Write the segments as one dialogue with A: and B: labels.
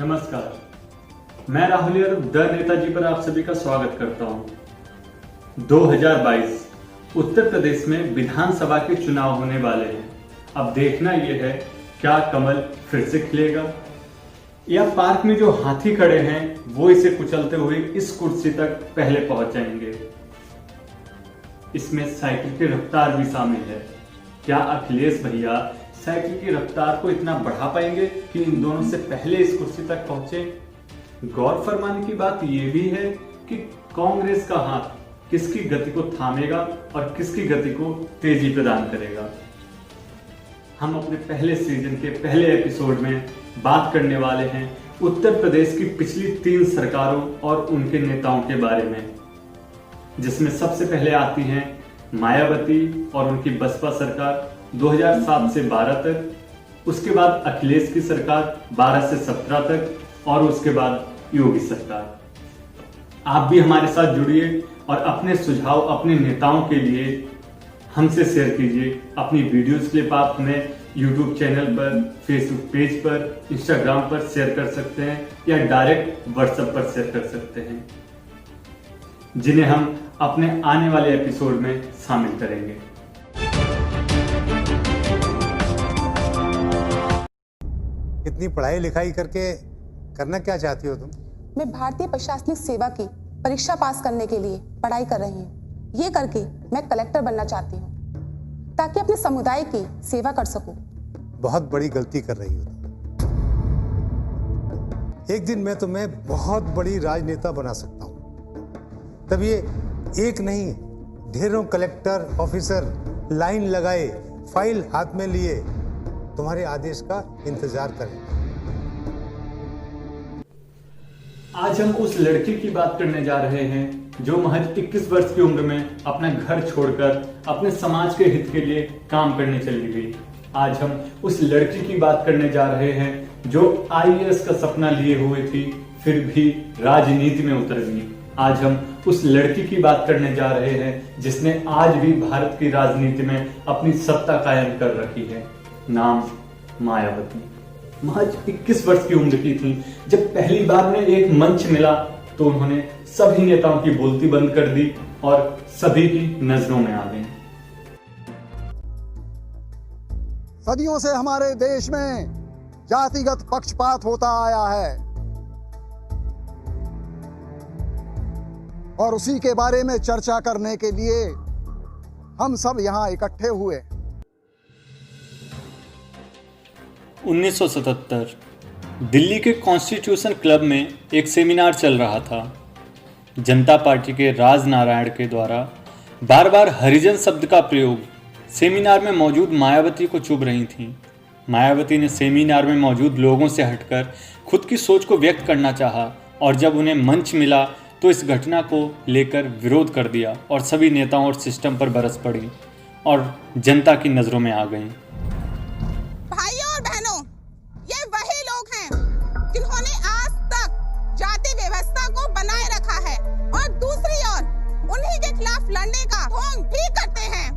A: नमस्कार, मैं राहुल यादव द नेताजी पर आप सभी का स्वागत करता हूं। 2022 उत्तर प्रदेश में विधानसभा के चुनाव होने वाले हैं। अब देखना यह है क्या कमल फिर से खिलेगा या पार्क में जो हाथी खड़े हैं वो इसे कुचलते हुए इस कुर्सी तक पहले पहुंच जाएंगे। इसमें साइकिल की रफ्तार भी शामिल है। क्या अखिलेश भैया साइकिल की रफ्तार को इतना बढ़ा पाएंगे कि इन दोनों से पहले इस कुर्सी तक पहुंचे? गौर फरमाने की बात यह भी है कि कांग्रेस का हाथ किसकी गति को थामेगा और किसकी गति को तेजी प्रदान करेगा। हम अपने पहले सीजन के पहले एपिसोड में बात करने वाले हैं उत्तर प्रदेश की पिछली 3 सरकारों और उनके नेताओं के बारे में, जिसमें सबसे पहले आती हैं मायावती और उनकी बसपा सरकार 2007 से 12 तक, उसके बाद अखिलेश की सरकार 12 से 17 तक और उसके बाद योगी सरकार। आप भी हमारे साथ जुड़िए और अपने सुझाव अपने नेताओं के लिए हमसे शेयर कीजिए। अपनी वीडियोस क्लिप आप हमें यूट्यूब चैनल पर, फेसबुक पेज पर, इंस्टाग्राम पर शेयर कर सकते हैं या डायरेक्ट व्हाट्सएप पर शेयर कर सकते हैं, जिन्हें हम अपने आने वाले एपिसोड में शामिल करेंगे।
B: इतनी पढ़ाई लिखाई करके करना क्या चाहती हो तुम?
C: मैं भारतीय प्रशासनिक सेवा की परीक्षा पास करने के लिए पढ़ाई कर रही हूँ। ये करके मैं कलेक्टर बनना चाहती हूँ ताकि अपने समुदाय की सेवा कर सकूं।
B: बहुत बड़ी गलती कर रही हो तुम। एक दिन मैं तुम्हें बहुत बड़ी राजनेता बना सकता हूँ। तब ये एक नहीं ढेरों कलेक्टर ऑफिसर लाइन लगाए, फाइल हाथ में लिए तुम्हारे आदेश का इंतजार करें।
A: आज हम उस लड़की की बात करने जा रहे हैं जो महज 21 वर्ष की उम्र में अपना घर छोड़कर अपने समाज के हित के लिए काम करने चली गई। आज हम उस लड़की की बात करने जा रहे हैं जो आईएएस का सपना लिए हुए थी, फिर भी राजनीति में उतर गई। आज हम उस लड़की की बात करने जा रहे हैं जिसने आज भी भारत की राजनीति में अपनी सत्ता कायम कर रखी है। नाम मायावती। महज 21 वर्ष की उम्र की थी जब पहली बार में एक मंच मिला तो उन्होंने सभी नेताओं की बोलती बंद कर दी और सभी की नजरों में आ गई।
D: सदियों से हमारे देश में जातिगत पक्षपात होता आया है और उसी के बारे में चर्चा करने के लिए हम सब यहाँ इकट्ठे हुए।
A: 1977 दिल्ली के कॉन्स्टिट्यूशन क्लब में एक सेमिनार चल रहा था। जनता पार्टी के राज नारायण के द्वारा बार बार हरिजन शब्द का प्रयोग सेमिनार में मौजूद मायावती को चुभ रही थीं। मायावती ने सेमिनार में मौजूद लोगों से हटकर खुद की सोच को व्यक्त करना चाहा और जब उन्हें मंच मिला तो इस घटना को लेकर विरोध कर दिया और सभी नेताओं और सिस्टम पर बरस पड़ी और जनता की नज़रों में आ गईं।
C: भाइयों और बहनों, ये वही लोग हैं जिन्होंने आज तक जाति व्यवस्था को बनाए रखा है और दूसरी ओर उन्हीं के खिलाफ लड़ने का ढोंग भी करते हैं।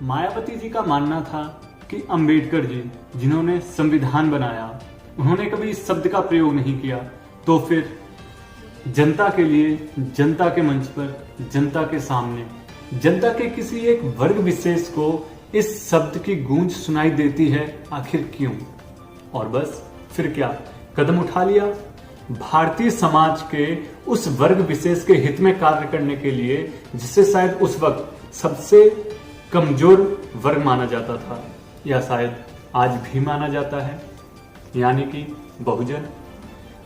A: मायावती जी का मानना था कि अंबेडकर जी जिन्होंने संविधान बनाया उन्होंने कभी इस शब्द का प्रयोग नहीं किया, तो फिर जनता के लिए, जनता के मंच पर, जनता के सामने, जनता के किसी एक वर्ग विशेष को इस शब्द की गूंज सुनाई देती है, आखिर क्यों? और बस फिर क्या कदम उठा लिया। भारतीय समाज के उस वर्ग विशेष के हित में कार्य करने के लिए जिसे शायद उस वक्त सबसे कमजोर वर्ग माना जाता था या शायद आज भी माना जाता है, यानी कि बहुजन,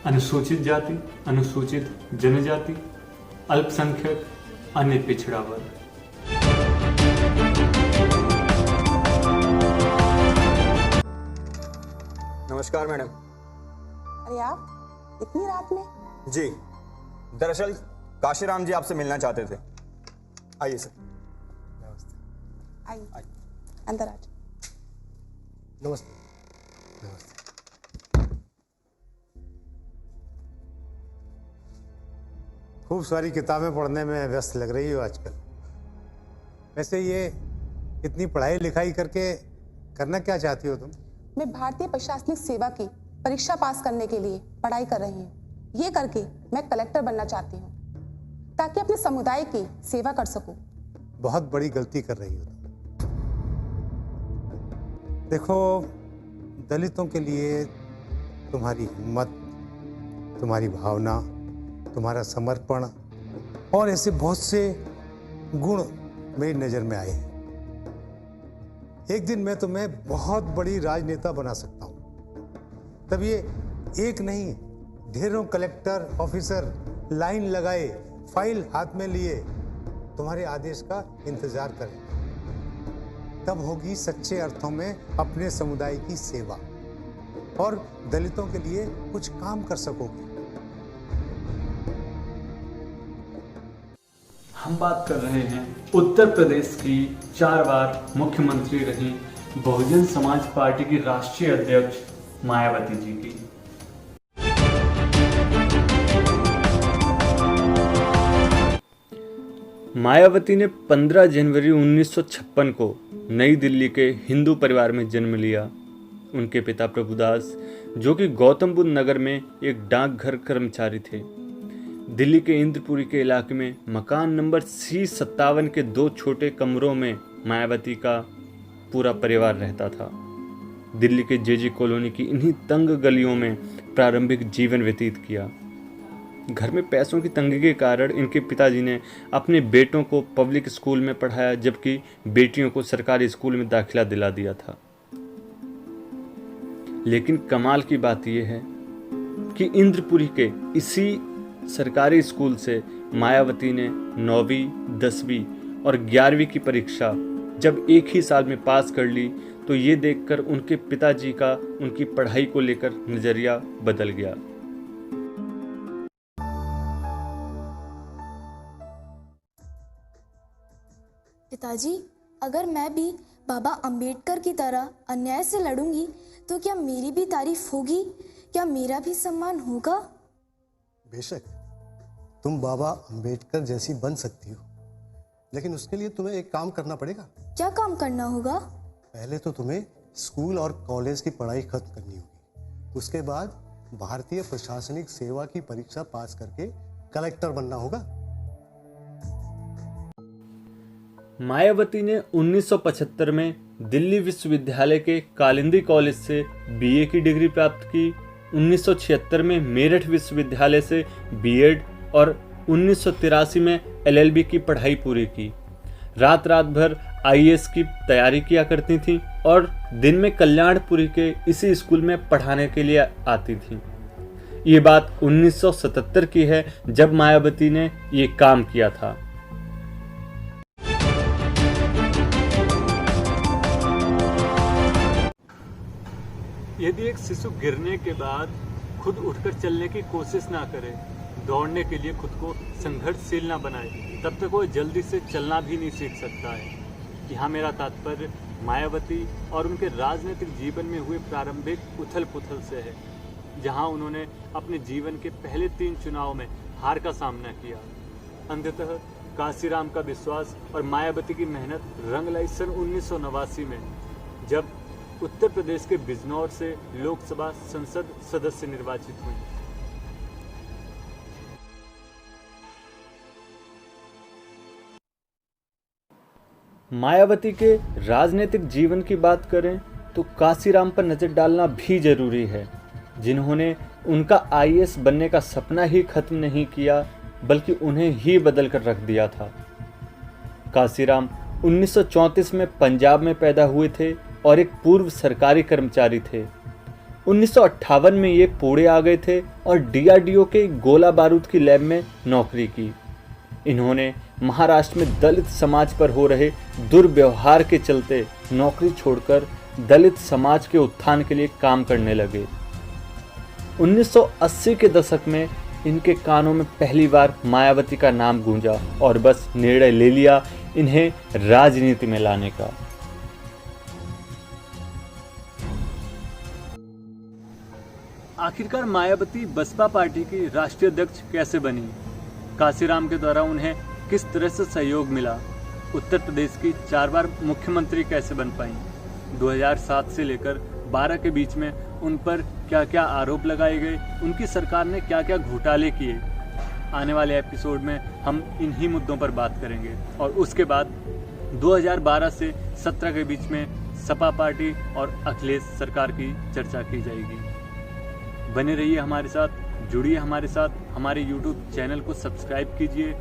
A: अनुसूचित जाति, अनुसूचित जनजाति, अल्पसंख्यक, अन्य पिछड़ा वर्ग।
E: नमस्कार मैडम।
C: अरे आप इतनी रात में?
E: जी, दरअसल काशीराम जी आपसे मिलना चाहते थे। आइए सर।
C: आइए, अंदर आ जाओ।
B: नमस्ते। नमस्ते। खूब सारी किताबें पढ़ने में व्यस्त लग रही हो आजकल। वैसे ये इतनी पढ़ाई लिखाई करके करना क्या चाहती हो तुम?
C: मैं भारतीय प्रशासनिक सेवा की परीक्षा पास करने के लिए पढ़ाई कर रही हूँ। ये करके मैं कलेक्टर बनना चाहती हूँ ताकि अपने समुदाय की सेवा कर सकूं।
B: बहुत बड़ी गलती कर रही हो तुम। देखो, दलितों के लिए तुम्हारी हिम्मत, तुम्हारी भावना, तुम्हारा समर्पण और ऐसे बहुत से गुण मेरी नज़र में आए हैं। एक दिन मैं तुम्हें बहुत बड़ी राजनेता बना सकता हूँ। तब ये एक नहीं, ढेरों कलेक्टर ऑफिसर लाइन लगाए, फाइल हाथ में लिए तुम्हारे आदेश का इंतजार करें। तब होगी सच्चे अर्थों में अपने समुदाय की सेवा और दलितों के लिए कुछ काम कर सकोगे।
A: हम बात कर रहे हैं उत्तर प्रदेश की 4 बार मुख्यमंत्री रही बहुजन समाज पार्टी की राष्ट्रीय अध्यक्ष मायावती जी की। मायावती ने 15 जनवरी 1956 को नई दिल्ली के हिंदू परिवार में जन्म लिया। उनके पिता प्रभुदास, जो कि गौतम बुद्ध नगर में एक डाकघर कर्मचारी थे, दिल्ली के इंद्रपुरी के इलाके में मकान नंबर C57 के 2 छोटे कमरों में मायावती का पूरा परिवार रहता था। दिल्ली के जेजी कॉलोनी की इन्हीं तंग गलियों में प्रारंभिक जीवन व्यतीत किया। घर में पैसों की तंगी के कारण इनके पिताजी ने अपने बेटों को पब्लिक स्कूल में पढ़ाया, जबकि बेटियों को सरकारी स्कूल में दाखिला दिला दिया था। लेकिन कमाल की बात यह है कि इंद्रपुरी के इसी सरकारी स्कूल से मायावती ने 9वीं, 10वीं और 11वीं की परीक्षा जब एक ही साल में पास कर ली, तो ये देखकर उनके पिताजी का उनकी पढ़ाई को लेकर नजरिया बदल गया।
F: पिताजी, अगर मैं भी बाबा अंबेडकर की तरह अन्याय से लड़ूंगी तो क्या मेरी भी तारीफ होगी? क्या मेरा भी सम्मान होगा?
G: बेशक तुम बाबा अंबेडकर जैसी बन सकती हो, लेकिन उसके लिए तुम्हें एक काम करना पड़ेगा।
F: क्या काम करना होगा?
G: पहले तो तुम्हें स्कूल और कॉलेज की पढ़ाई खत्म करनी होगी। उसके बाद भारतीय प्रशासनिक सेवा की परीक्षा पास करके कलेक्टर बनना होगा।
A: मायावती ने 1975 में दिल्ली विश्वविद्यालय के कालिंदी कॉलेज से बीए की डिग्री प्राप्त की। 1976 में मेरठ विश्वविद्यालय से बीएड और 1983 में एलएलबी की पढ़ाई पूरी की। रात भर आईएएस की तैयारी किया करती थी और दिन में कल्याणपुरी के इसी स्कूल में पढ़ाने के लिए आती थी। ये बात 1977 की है, जब मायावती ने ये काम किया था। यदि एक शिशु गिरने के बाद खुद उठकर चलने की कोशिश ना करे, दौड़ने के लिए खुद को संघर्षशील ना बनाए, तब तक वो जल्दी से चलना भी नहीं सीख सकता है। यहाँ मेरा तात्पर्य मायावती और उनके राजनीतिक जीवन में हुए प्रारंभिक उथल पुथल से है, जहाँ उन्होंने अपने जीवन के पहले 3 चुनाव में हार का सामना किया। अंततः काशीराम का विश्वास और मायावती की मेहनत रंग लाई सन 1989 में, जब उत्तर प्रदेश के बिजनौर से लोकसभा संसद सदस्य निर्वाचित हुई। मायावती के राजनीतिक जीवन की बात करें तो काशीराम पर नजर डालना भी जरूरी है, जिन्होंने उनका आईएएस बनने का सपना ही खत्म नहीं किया, बल्कि उन्हें ही बदल कर रख दिया था। काशीराम 1934 में पंजाब में पैदा हुए थे और एक पूर्व सरकारी कर्मचारी थे। 1958 में ये पुणे आ गए थे और डीआरडीओ के गोला बारूद की लैब में नौकरी की। इन्होंने महाराष्ट्र में दलित समाज पर हो रहे दुर्व्यवहार के चलते नौकरी छोड़कर दलित समाज के उत्थान के लिए काम करने लगे। 1980 के दशक में इनके कानों में पहली बार मायावती का नाम गूंजा और बस निर्णय ले लिया इन्हें राजनीति में लाने का। आखिरकार मायावती बसपा पार्टी की राष्ट्रीय अध्यक्ष कैसे बनी? काशीराम के द्वारा उन्हें किस तरह से सहयोग मिला, उत्तर प्रदेश की 4 बार मुख्यमंत्री कैसे बन पाई, 2007 से लेकर 12 के बीच में उन पर क्या क्या आरोप लगाए गए, उनकी सरकार ने क्या क्या घोटाले किए। आने वाले एपिसोड में हम इन्हीं मुद्दों पर बात करेंगे और उसके बाद 2012 से 17 के बीच में सपा पार्टी और अखिलेश सरकार की चर्चा की जाएगी। बने रहिए हमारे साथ, जुड़िए हमारे साथ, हमारे YouTube चैनल को सब्सक्राइब कीजिए,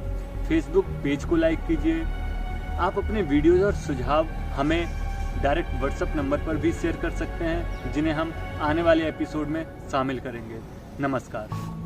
A: फेसबुक पेज को लाइक कीजिए। आप अपने वीडियोज़ और सुझाव हमें डायरेक्ट व्हाट्सएप नंबर पर भी शेयर कर सकते हैं, जिन्हें हम आने वाले एपिसोड में शामिल करेंगे। नमस्कार।